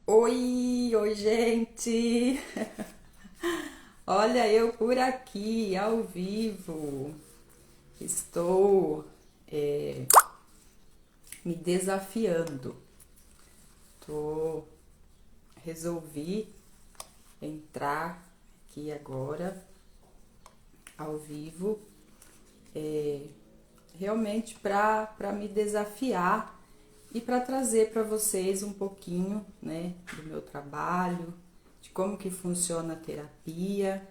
Oi, gente! Olha eu por aqui, ao vivo. Estou me desafiando. Tô, resolvi entrar aqui agora, ao vivo, realmente para me desafiar e para trazer para vocês um pouquinho, né, do meu trabalho, de como que funciona a terapia.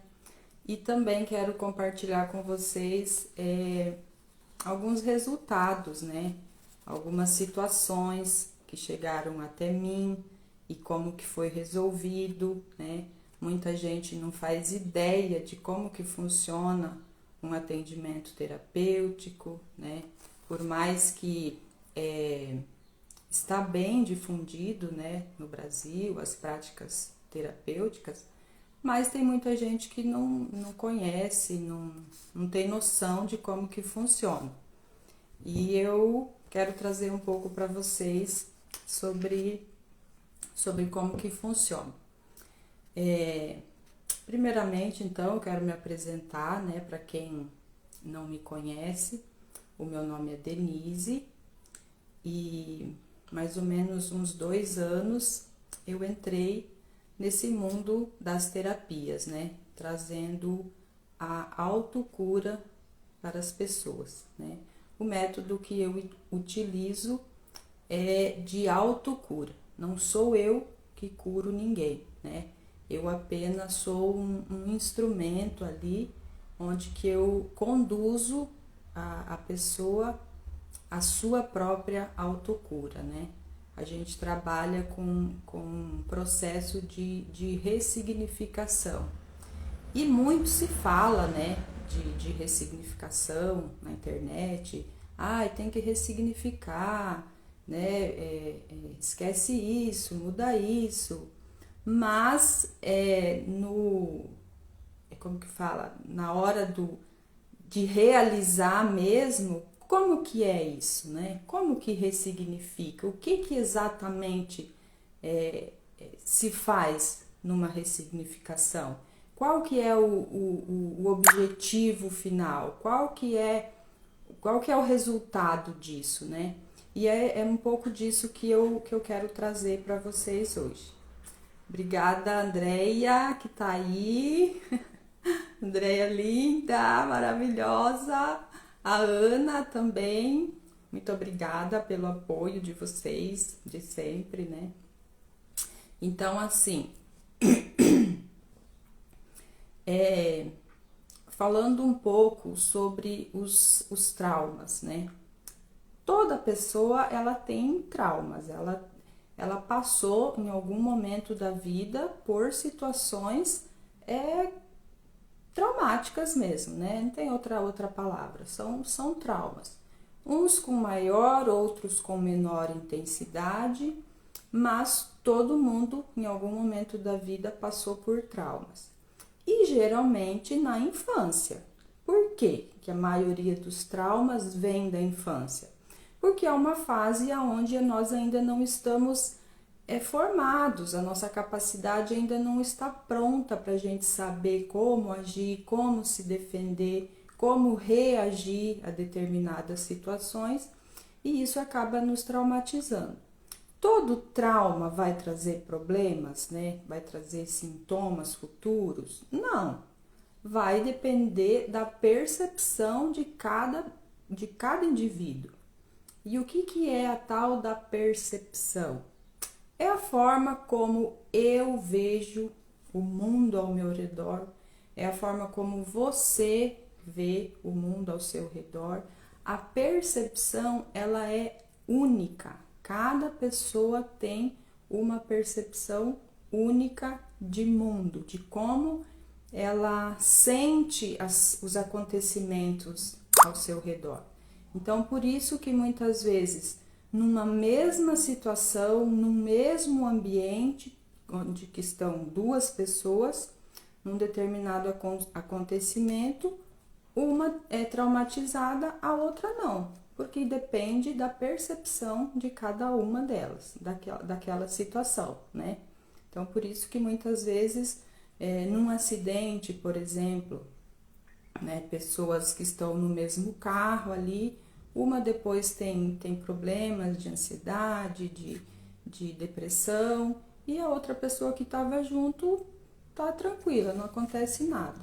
E também quero compartilhar com vocês alguns resultados, né? Algumas situações que chegaram até mim e como que foi resolvido, né? Muita gente não faz ideia de como que funciona um atendimento terapêutico, né? Por mais que está bem difundido, né, no Brasil, as práticas terapêuticas, mas tem muita gente que não conhece, não tem noção de como que funciona. E eu quero trazer um pouco para vocês sobre como que funciona. Primeiramente, então, eu quero me apresentar, né, para quem não me conhece. O meu nome é Denise e mais ou menos uns 2 anos eu entrei nesse mundo das terapias, né? Trazendo a autocura para as pessoas, né? O método que eu utilizo é de autocura. Não sou eu que curo ninguém, né? Eu apenas sou um instrumento ali onde que eu conduzo a pessoa a sua própria autocura, né? A gente trabalha com um processo de ressignificação. E muito se fala, né, de ressignificação na internet. Tem que ressignificar, né? Esquece isso, muda isso. Mas como que fala? Na hora de realizar mesmo, como que é isso, né? Como que ressignifica? O que exatamente se faz numa ressignificação? Qual que é o objetivo final? Qual que é o resultado disso, né? E é um pouco disso que eu quero trazer para vocês hoje. Obrigada, Andreia, que tá aí. Andreia linda, maravilhosa. A Ana também. Muito obrigada pelo apoio de vocês, de sempre, né? Então, assim, falando um pouco sobre os traumas, né? Toda pessoa, ela tem traumas, ela passou em algum momento da vida por situações traumáticas mesmo, né? Não tem outra palavra, são traumas. Uns com maior, outros com menor intensidade, mas todo mundo em algum momento da vida passou por traumas. E geralmente na infância. Por quê que a maioria dos traumas vem da infância? Porque é uma fase onde nós ainda não estamos formados, a nossa capacidade ainda não está pronta para a gente saber como agir, como se defender, como reagir a determinadas situações, e isso acaba nos traumatizando. Todo trauma vai trazer problemas, né? Vai trazer sintomas futuros? Não. Vai depender da percepção de cada indivíduo. E o que é a tal da percepção? É a forma como eu vejo o mundo ao meu redor, é a forma como você vê o mundo ao seu redor. A percepção, ela é única. Cada pessoa tem uma percepção única de mundo, de como ela sente os acontecimentos ao seu redor. Então, por isso que muitas vezes, numa mesma situação, no mesmo ambiente, onde que estão duas pessoas, num determinado acontecimento, uma é traumatizada, a outra não. porque depende da percepção de cada uma delas, daquela situação, né? Então, por isso que muitas vezes, num acidente, por exemplo, né, pessoas que estão no mesmo carro ali, uma depois tem problemas de ansiedade, de depressão, e a outra pessoa que estava junto tá tranquila, não acontece nada.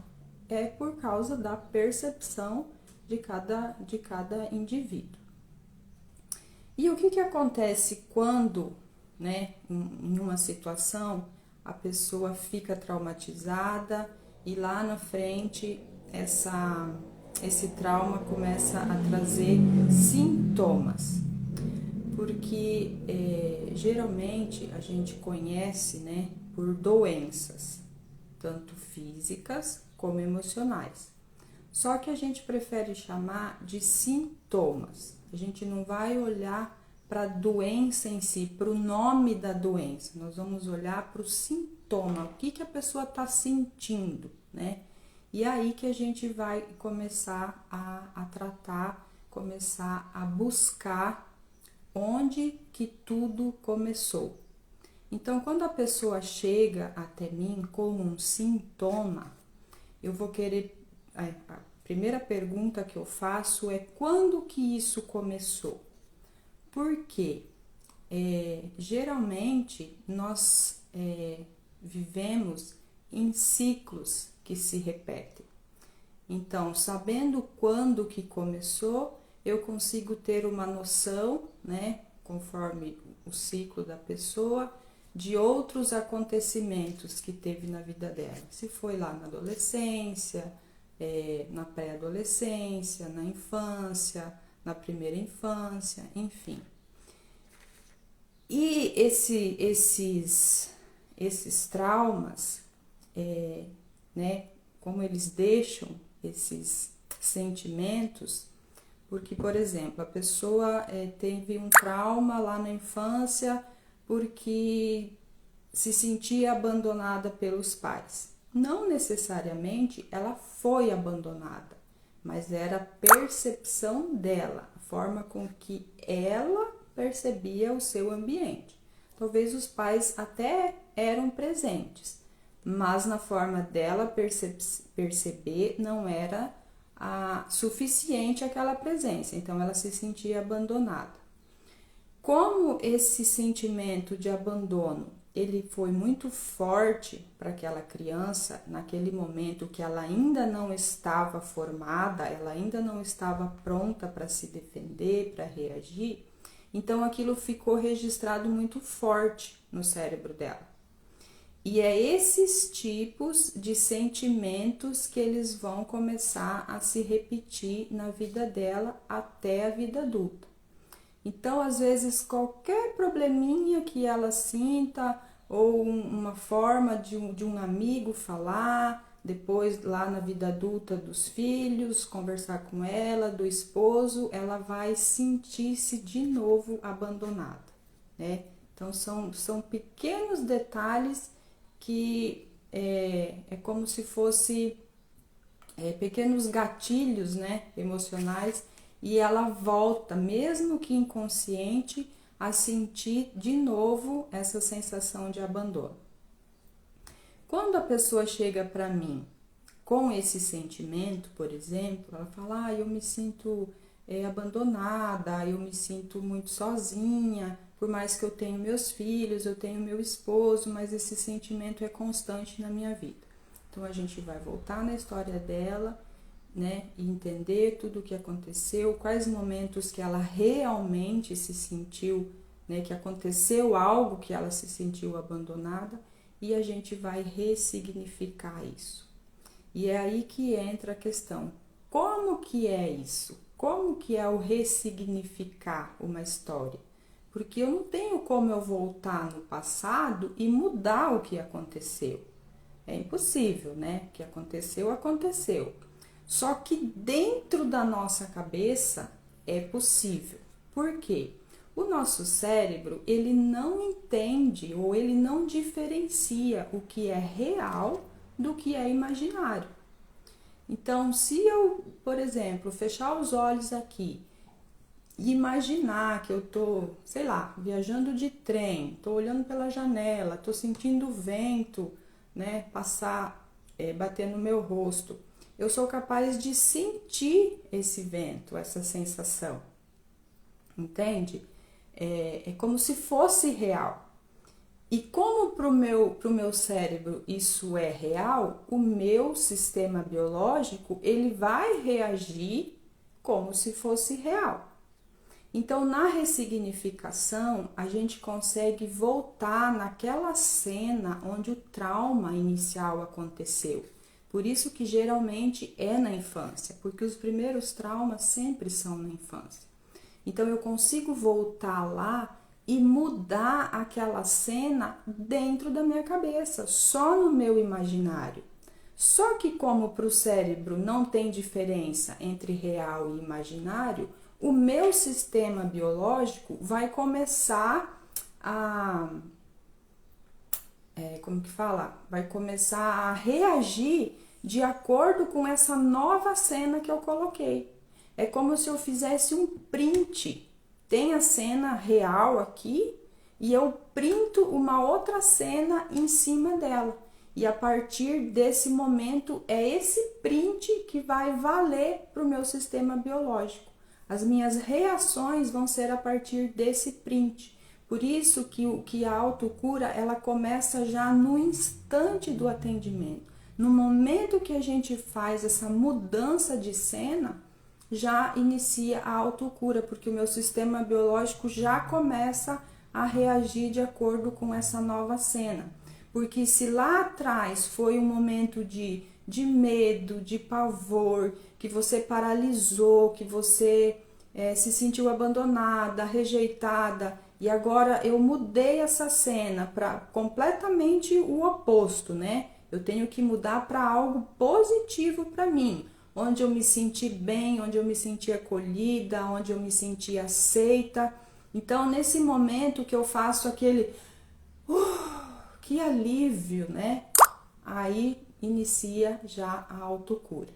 É por causa da percepção de cada indivíduo. E o que acontece quando, né, em uma situação, a pessoa fica traumatizada e lá na frente esse trauma começa a trazer sintomas? Porque geralmente a gente conhece, né, por doenças, tanto físicas como emocionais. Só que a gente prefere chamar de sintomas. A gente não vai olhar para a doença em si, para o nome da doença. Nós vamos olhar para o sintoma, o que a pessoa está sentindo, né? E aí que a gente vai começar a tratar, começar a buscar onde que tudo começou. Então, quando a pessoa chega até mim com um sintoma, eu vou querer... A primeira pergunta que eu faço é quando que isso começou? Porque geralmente nós vivemos em ciclos que se repetem. Então, sabendo quando que começou, eu consigo ter uma noção, né, conforme o ciclo da pessoa, de outros acontecimentos que teve na vida dela. Se foi lá na adolescência, na pré-adolescência, na infância, na primeira infância, enfim. E esses traumas, né, como eles deixam esses sentimentos, porque, por exemplo, a pessoa teve um trauma lá na infância porque se sentia abandonada pelos pais. Não necessariamente ela foi abandonada, mas era a percepção dela, a forma com que ela percebia o seu ambiente. Talvez os pais até eram presentes, mas na forma dela perceber não era suficiente aquela presença, então ela se sentia abandonada. Como esse sentimento de abandono ele foi muito forte para aquela criança naquele momento que ela ainda não estava formada, ela ainda não estava pronta para se defender, para reagir, então aquilo ficou registrado muito forte no cérebro dela. E é esses tipos de sentimentos que eles vão começar a se repetir na vida dela até a vida adulta. Então, às vezes, qualquer probleminha que ela sinta ou uma forma de um amigo falar, depois lá na vida adulta dos filhos, conversar com ela, do esposo, ela vai sentir-se de novo abandonada, né? Então, são pequenos detalhes que é como se fosse pequenos gatilhos, né, emocionais, e ela volta, mesmo que inconsciente, a sentir de novo essa sensação de abandono. Quando a pessoa chega para mim com esse sentimento, por exemplo, ela fala, eu me sinto abandonada, eu me sinto muito sozinha, por mais que eu tenha meus filhos, eu tenho meu esposo, mas esse sentimento é constante na minha vida. Então a gente vai voltar na história dela, né, e entender tudo o que aconteceu, quais momentos que ela realmente se sentiu, né, que aconteceu algo que ela se sentiu abandonada, e a gente vai ressignificar isso. E é aí que entra a questão, como que é isso? Como que é o ressignificar uma história? Porque eu não tenho como eu voltar no passado e mudar o que aconteceu. É impossível, né? O que aconteceu, aconteceu. Só que dentro da nossa cabeça é possível. Por quê? O nosso cérebro, ele não entende ou ele não diferencia o que é real do que é imaginário. Então, se eu, por exemplo, fechar os olhos aqui e imaginar que eu tô, sei lá, viajando de trem, tô olhando pela janela, tô sentindo o vento, né, passar, bater no meu rosto. Eu sou capaz de sentir esse vento, essa sensação, entende? É como se fosse real. E como pro meu cérebro isso é real, o meu sistema biológico ele vai reagir como se fosse real. Então, na ressignificação, a gente consegue voltar naquela cena onde o trauma inicial aconteceu. Por isso que geralmente é na infância, porque os primeiros traumas sempre são na infância. Então, eu consigo voltar lá e mudar aquela cena dentro da minha cabeça, só no meu imaginário. Só que como para o cérebro não tem diferença entre real e imaginário, o meu sistema biológico vai começar a, como que fala? Vai começar a reagir de acordo com essa nova cena que eu coloquei. É como se eu fizesse um print. Tem a cena real aqui e eu printo uma outra cena em cima dela. E a partir desse momento é esse print que vai valer para o meu sistema biológico. As minhas reações vão ser a partir desse print. Por isso que a autocura ela começa já no instante do atendimento. No momento que a gente faz essa mudança de cena, já inicia a autocura, porque o meu sistema biológico já começa a reagir de acordo com essa nova cena. Porque se lá atrás foi um momento de medo, de pavor, que você paralisou, que você se sentiu abandonada, rejeitada, e agora eu mudei essa cena para completamente o oposto, né? Eu tenho que mudar para algo positivo para mim, onde eu me senti bem, onde eu me senti acolhida, onde eu me senti aceita. Então, nesse momento que eu faço aquele que alívio, né? Aí inicia já a autocura.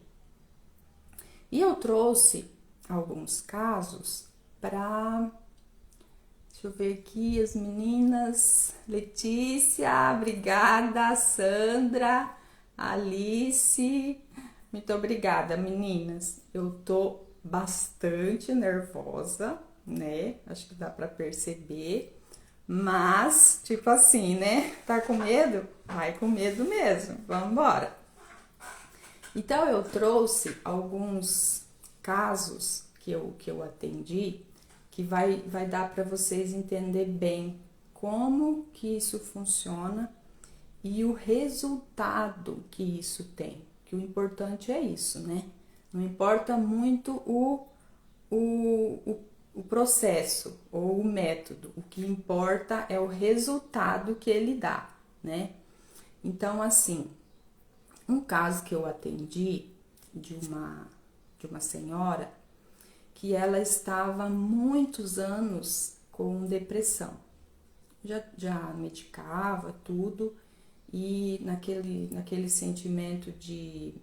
E eu trouxe alguns casos para, deixa eu ver aqui, as meninas, Letícia, obrigada, Sandra, Alice, muito obrigada, meninas. Eu tô bastante nervosa, né? Acho que dá para perceber. Mas, tipo assim, né? Tá com medo? Vai com medo mesmo. Vamos embora. Então, eu trouxe alguns casos que eu atendi que vai dar para vocês entender bem como que isso funciona e o resultado que isso tem. Que o importante é isso, né? Não importa muito o processo ou o método, o que importa é o resultado que ele dá, né? Então, assim, um caso que eu atendi de uma senhora que ela estava há muitos anos com depressão, já medicava tudo e naquele sentimento de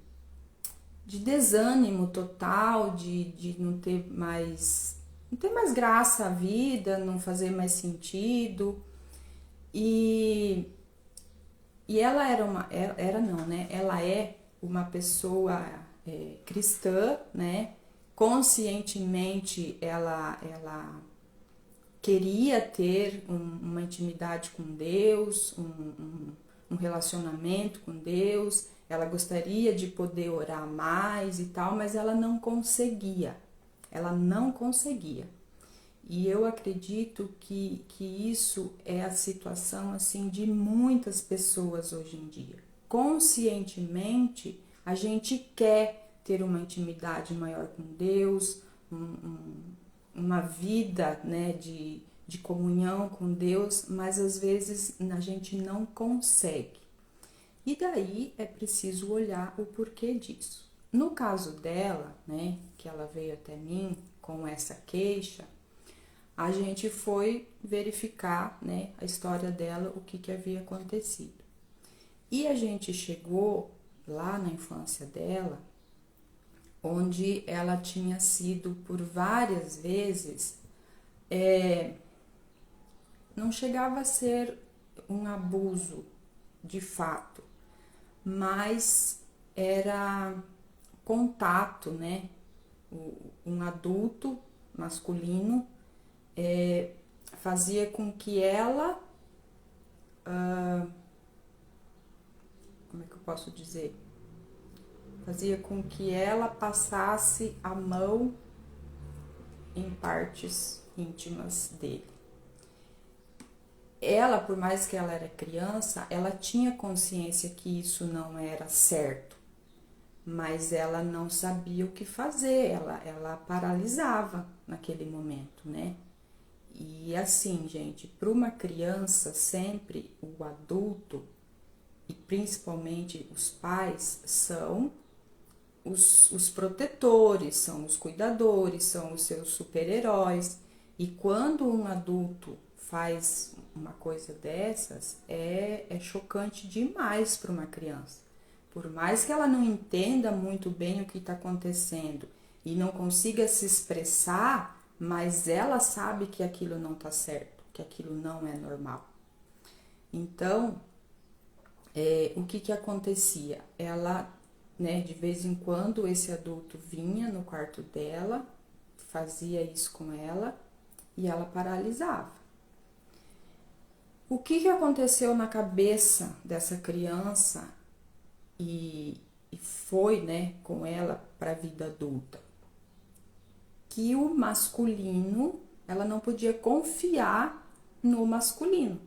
desânimo total, de não ter mais graça a vida, não fazer mais sentido. E ela ela é uma pessoa cristã, né? Conscientemente ela queria ter uma intimidade com Deus, um relacionamento com Deus, ela gostaria de poder orar mais e tal, mas ela não conseguia. E eu acredito que isso é a situação assim de muitas pessoas hoje em dia. Conscientemente, a gente quer ter uma intimidade maior com Deus, uma vida, né, de comunhão com Deus, mas às vezes a gente não consegue. E daí é preciso olhar o porquê disso. No caso dela, né, que ela veio até mim com essa queixa, a gente foi verificar, né, a história dela, o que havia acontecido. E a gente chegou lá na infância dela onde ela tinha sido por várias vezes, não chegava a ser um abuso de fato, mas era contato, né? Um adulto masculino fazia com que ela, como é que eu posso dizer? Fazia com que ela passasse a mão em partes íntimas dele. Ela, por mais que ela era criança, ela tinha consciência que isso não era certo, mas ela não sabia o que fazer, ela paralisava naquele momento, né? E assim, gente, para uma criança, sempre o adulto, e principalmente os pais, são os protetores, são os cuidadores, são os seus super-heróis. E quando um adulto faz uma coisa dessas, é chocante demais para uma criança. Por mais que ela não entenda muito bem o que está acontecendo e não consiga se expressar, mas ela sabe que aquilo não está certo, que aquilo não é normal. Então, o que acontecia? Ela, né, de vez em quando esse adulto vinha no quarto dela, fazia isso com ela e ela paralisava. O que aconteceu na cabeça dessa criança e foi, né, com ela para a vida adulta? Que o masculino, ela não podia confiar no masculino,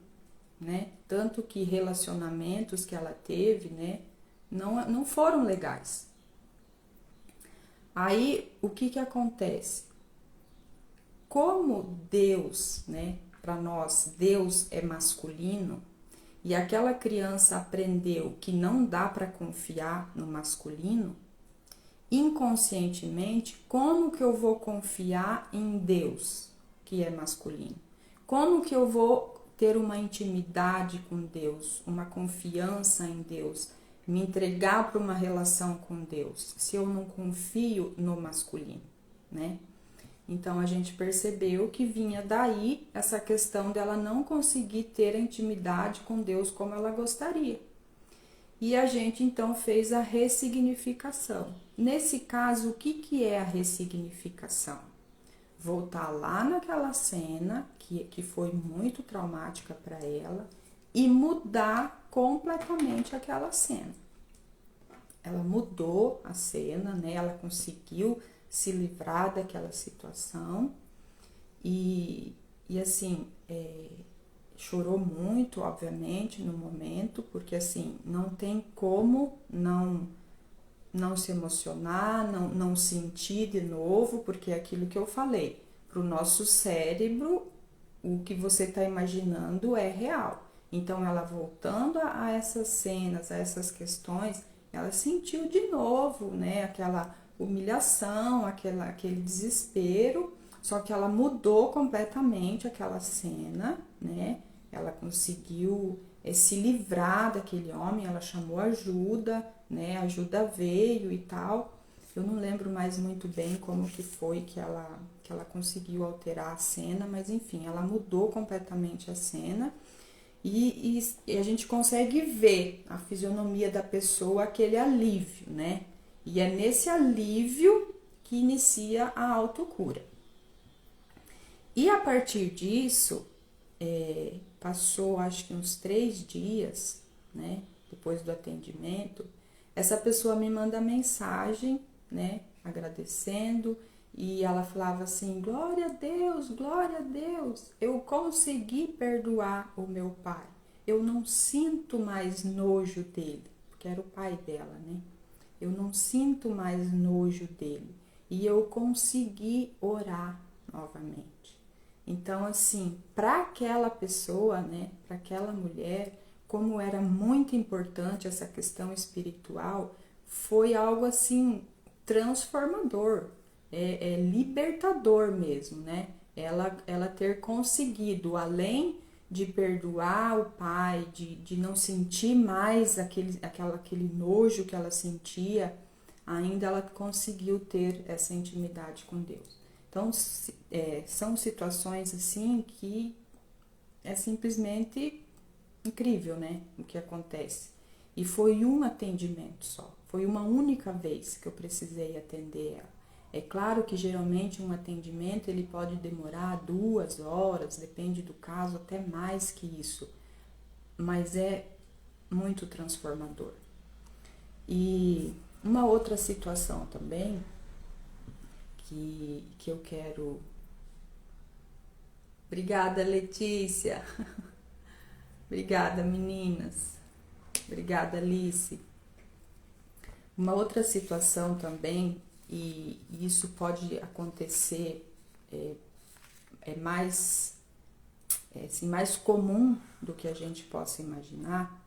né? Tanto que relacionamentos que ela teve, né, não foram legais. Aí, o que acontece? Como Deus, né, para nós, Deus é masculino, e aquela criança aprendeu que não dá para confiar no masculino, inconscientemente, como que eu vou confiar em Deus, que é masculino? Como que eu vou ter uma intimidade com Deus, uma confiança em Deus, me entregar para uma relação com Deus, se eu não confio no masculino, né? Então a gente percebeu que vinha daí essa questão dela não conseguir ter a intimidade com Deus como ela gostaria. E a gente então fez a ressignificação. Nesse caso, o que é a ressignificação? Voltar lá naquela cena que foi muito traumática para ela e mudar completamente aquela cena. Ela mudou a cena, né? Ela conseguiu se livrar daquela situação e assim, chorou muito, obviamente, no momento, porque assim, não tem como não se emocionar, não sentir de novo, porque é aquilo que eu falei, para o nosso cérebro, o que você está imaginando é real. Então, ela voltando a essas cenas, a essas questões, ela sentiu de novo, né, aquela humilhação, aquele desespero, só que ela mudou completamente aquela cena, né? Ela conseguiu se livrar daquele homem, ela chamou ajuda, né? A ajuda veio e tal. Eu não lembro mais muito bem como que foi que ela conseguiu alterar a cena, mas enfim, ela mudou completamente a cena e a gente consegue ver a fisionomia da pessoa, aquele alívio, né? E é nesse alívio que inicia a autocura. E a partir disso, passou acho que uns 3 dias, né? Depois do atendimento, essa pessoa me manda mensagem, né? Agradecendo, e ela falava assim: glória a Deus, eu consegui perdoar o meu pai. Eu não sinto mais nojo dele, porque era o pai dela, né? Eu não sinto mais nojo dele e eu consegui orar novamente. Então, assim, para aquela pessoa, né, para aquela mulher, como era muito importante essa questão espiritual, foi algo assim transformador, libertador mesmo, né? Ela ter conseguido, além de perdoar o pai, de não sentir mais aquele nojo que ela sentia, ainda ela conseguiu ter essa intimidade com Deus. Então, são situações assim que é simplesmente incrível, né? O que acontece. E foi um atendimento só, foi uma única vez que eu precisei atender ela. É claro que geralmente um atendimento ele pode demorar 2 horas, depende do caso, até mais que isso, mas é muito transformador. E uma outra situação também que eu quero. Obrigada, Letícia. Obrigada, meninas. Obrigada, Alice. Uma outra situação também, e isso pode acontecer, mais, assim, mais comum do que a gente possa imaginar,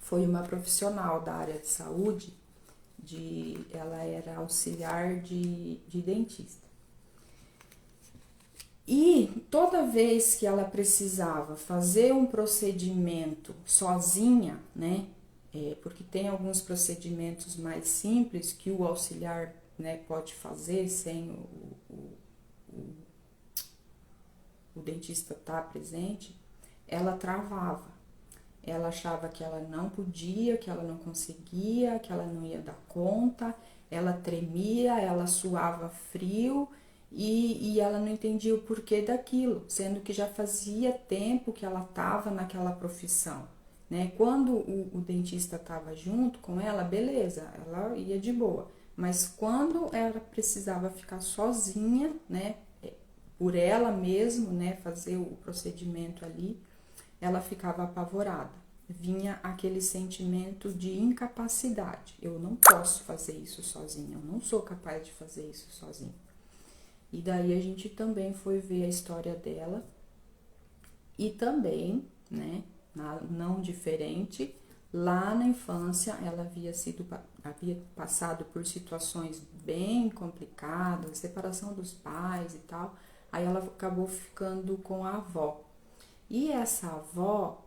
foi uma profissional da área de saúde, ela era auxiliar de dentista. E toda vez que ela precisava fazer um procedimento sozinha, né? Porque tem alguns procedimentos mais simples que o auxiliar, né, pode fazer sem o dentista estar presente, ela travava. Ela achava que ela não podia, que ela não conseguia, que ela não ia dar conta, ela tremia, ela suava frio e ela não entendia o porquê daquilo, sendo que já fazia tempo que ela estava naquela profissão, né? Quando o dentista estava junto com ela, beleza, ela ia de boa, mas quando ela precisava ficar sozinha, né, por ela mesma, né, fazer o procedimento ali, ela ficava apavorada. Vinha aquele sentimento de incapacidade. Eu não posso fazer isso sozinha, eu não sou capaz de fazer isso sozinha. E daí a gente também foi ver a história dela e também, né, não diferente, lá na infância ela havia passado por situações bem complicadas, separação dos pais e tal, aí ela acabou ficando com a avó. E essa avó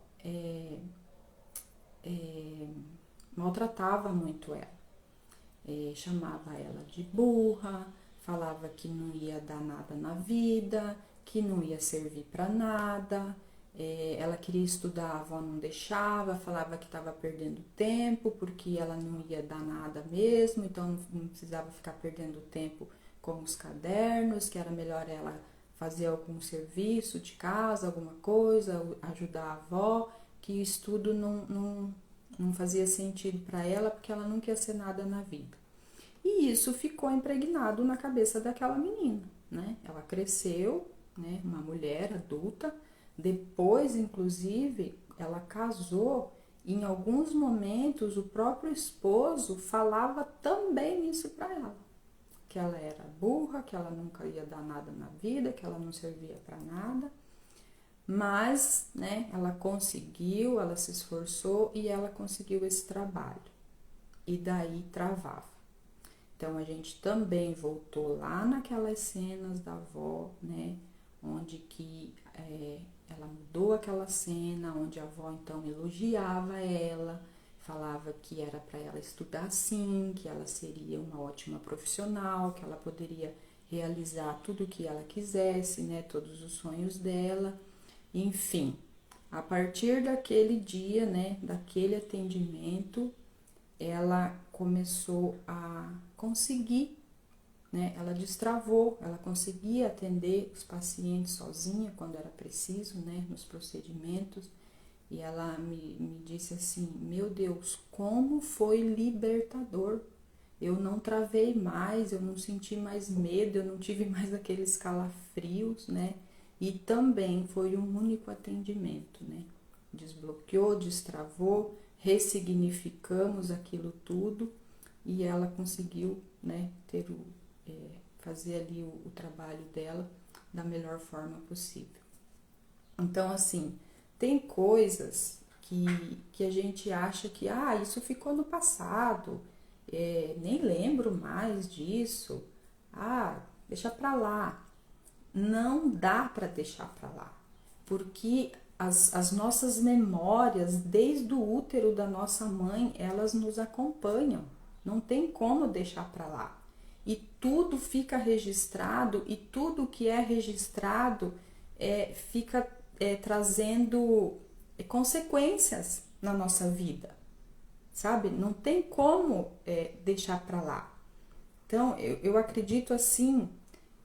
maltratava muito ela, chamava ela de burra, falava que não ia dar nada na vida, que não ia servir para nada, ela queria estudar, a avó não deixava, falava que estava perdendo tempo, porque ela não ia dar nada mesmo, então não precisava ficar perdendo tempo com os cadernos, que era melhor ela fazer algum serviço de casa, alguma coisa, ajudar a avó, que o estudo não fazia sentido para ela, porque ela não quer ser nada na vida. E isso ficou impregnado na cabeça daquela menina, né? Ela cresceu, né, uma mulher adulta, depois, inclusive, ela casou, e em alguns momentos o próprio esposo falava também isso para ela, que ela era burra, que ela nunca ia dar nada na vida, que ela não servia para nada, mas, né, ela conseguiu, ela se esforçou e ela conseguiu esse trabalho, e daí travava. Então, a gente também voltou lá naquelas cenas da avó, né, onde que ela mudou aquela cena, onde a avó então elogiava ela, falava que era para ela estudar sim, que ela seria uma ótima profissional, que ela poderia realizar tudo o que ela quisesse, né, todos os sonhos dela, enfim. A partir daquele dia, né, daquele atendimento, ela começou a conseguir, né, ela destravou, ela conseguia atender os pacientes sozinha quando era preciso, né, nos procedimentos, e ela me disse assim, meu Deus, como foi libertador, eu não travei mais, eu não senti mais medo, eu não tive mais aqueles calafrios, né, e também foi um único atendimento, né, desbloqueou, destravou, ressignificamos aquilo tudo e ela conseguiu, né, fazer ali o trabalho dela da melhor forma possível. Então, assim, tem coisas que a gente acha que, isso ficou no passado, nem lembro mais disso, deixa pra lá. Não dá para deixar pra lá, porque as nossas memórias, desde o útero da nossa mãe, elas nos acompanham. Não tem como deixar para lá. E tudo fica registrado, e tudo que é registrado fica trazendo consequências na nossa vida, sabe? Não tem como deixar para lá. Então, eu acredito assim,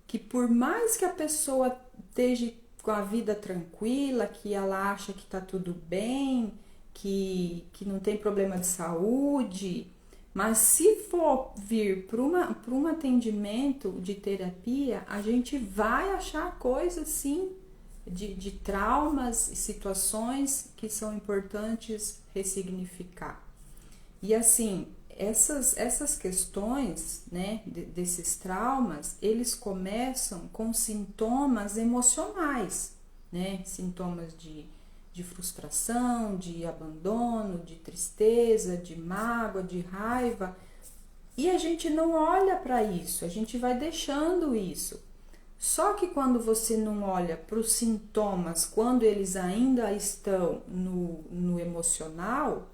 que por mais que a pessoa esteja com a vida tranquila, que ela acha que tá tudo bem, que não tem problema de saúde, mas se for vir para um atendimento de terapia, a gente vai achar coisas sim de traumas e situações que são importantes ressignificar. E assim, essas questões, né, desses traumas, eles começam com sintomas emocionais, né, sintomas de frustração, de abandono, de tristeza, de mágoa, de raiva, e a gente não olha para isso, a gente vai deixando isso. Só que quando você não olha para os sintomas, quando eles ainda estão no emocional,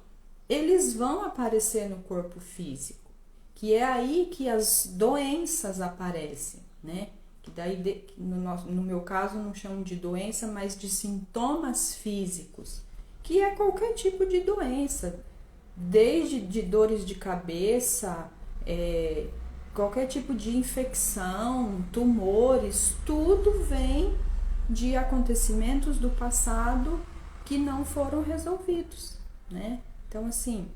eles vão aparecer no corpo físico, que é aí que as doenças aparecem, né? Que daí, no meu caso, não chamo de doença, mas de sintomas físicos, que é qualquer tipo de doença, desde de dores de cabeça, qualquer tipo de infecção, tumores, tudo vem de acontecimentos do passado que não foram resolvidos, né? Então, assim,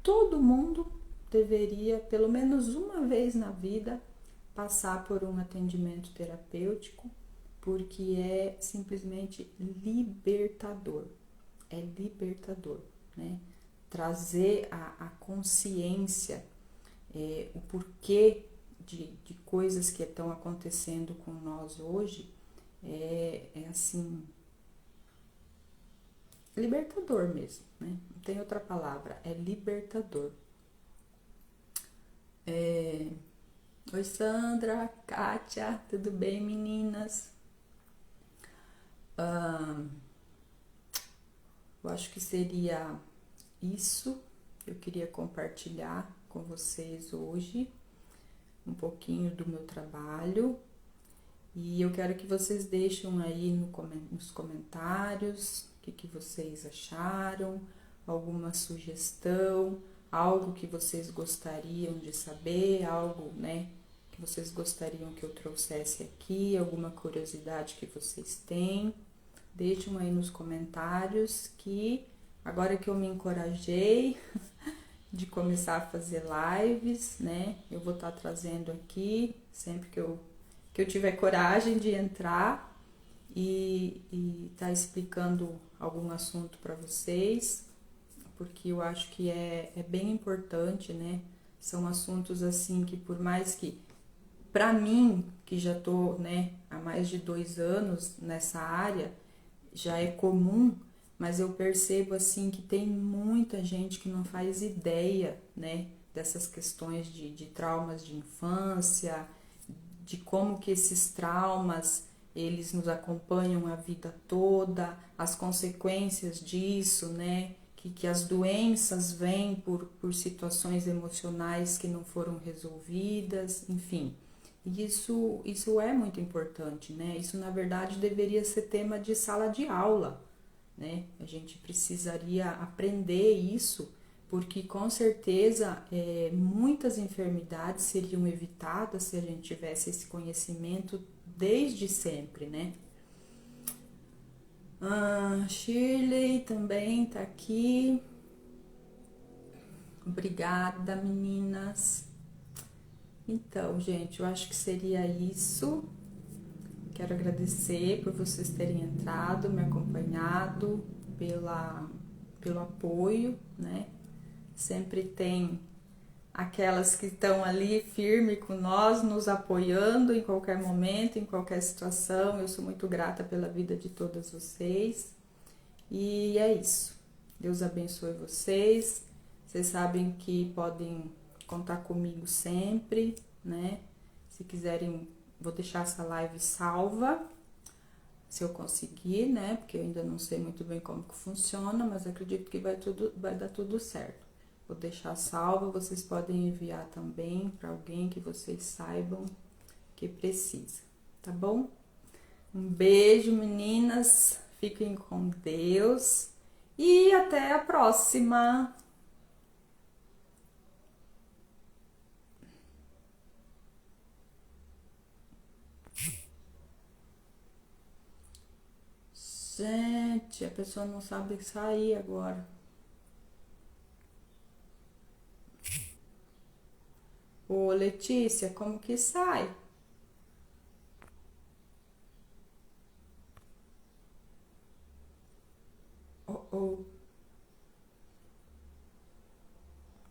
todo mundo deveria, pelo menos uma vez na vida, passar por um atendimento terapêutico, porque é simplesmente libertador. É libertador, né? Trazer a consciência, o porquê de coisas que estão acontecendo com nós hoje, assim, libertador mesmo, né? Não tem outra palavra, é libertador. Oi, Sandra, Kátia, tudo bem, meninas? Eu acho que seria isso que eu queria compartilhar com vocês hoje, um pouquinho do meu trabalho, e eu quero que vocês deixem aí nos comentários o que vocês acharam, alguma sugestão, algo que vocês gostariam de saber, algo, né, que vocês gostariam que eu trouxesse aqui, alguma curiosidade que vocês têm. Deixem aí nos comentários, que agora que eu me encorajei de começar a fazer lives, né, eu vou estar trazendo aqui sempre que eu tiver coragem de entrar e tá explicando algum assunto para vocês, porque eu acho que é bem importante, né? São assuntos assim que, por mais que, para mim, que já tô, né, há mais de 2 anos nessa área, já é comum, mas eu percebo assim que tem muita gente que não faz ideia, né, dessas questões de traumas de infância, de como que esses traumas eles nos acompanham a vida toda, as consequências disso, né? Que as doenças vêm por situações emocionais que não foram resolvidas, enfim. E isso é muito importante, né? Isso, na verdade, deveria ser tema de sala de aula, né? A gente precisaria aprender isso, porque com certeza muitas enfermidades seriam evitadas se a gente tivesse esse conhecimento desde sempre, né? Shirley também tá aqui. Obrigada, meninas. Então, gente, eu acho que seria isso. Quero agradecer por vocês terem entrado, me acompanhado, pelo apoio, né? Sempre tem aquelas que estão ali firme com nós, nos apoiando em qualquer momento, em qualquer situação. Eu sou muito grata pela vida de todas vocês. E é isso. Deus abençoe vocês. Vocês sabem que podem contar comigo sempre, né? Se quiserem, vou deixar essa live salva, se eu conseguir, né? Porque eu ainda não sei muito bem como que funciona, mas acredito que vai dar tudo certo. Vou deixar salva, vocês podem enviar também para alguém que vocês saibam que precisa, tá bom? Um beijo, meninas. Fiquem com Deus e até a próxima. Gente, a pessoa não sabe sair agora. Ô, Letícia, como que sai?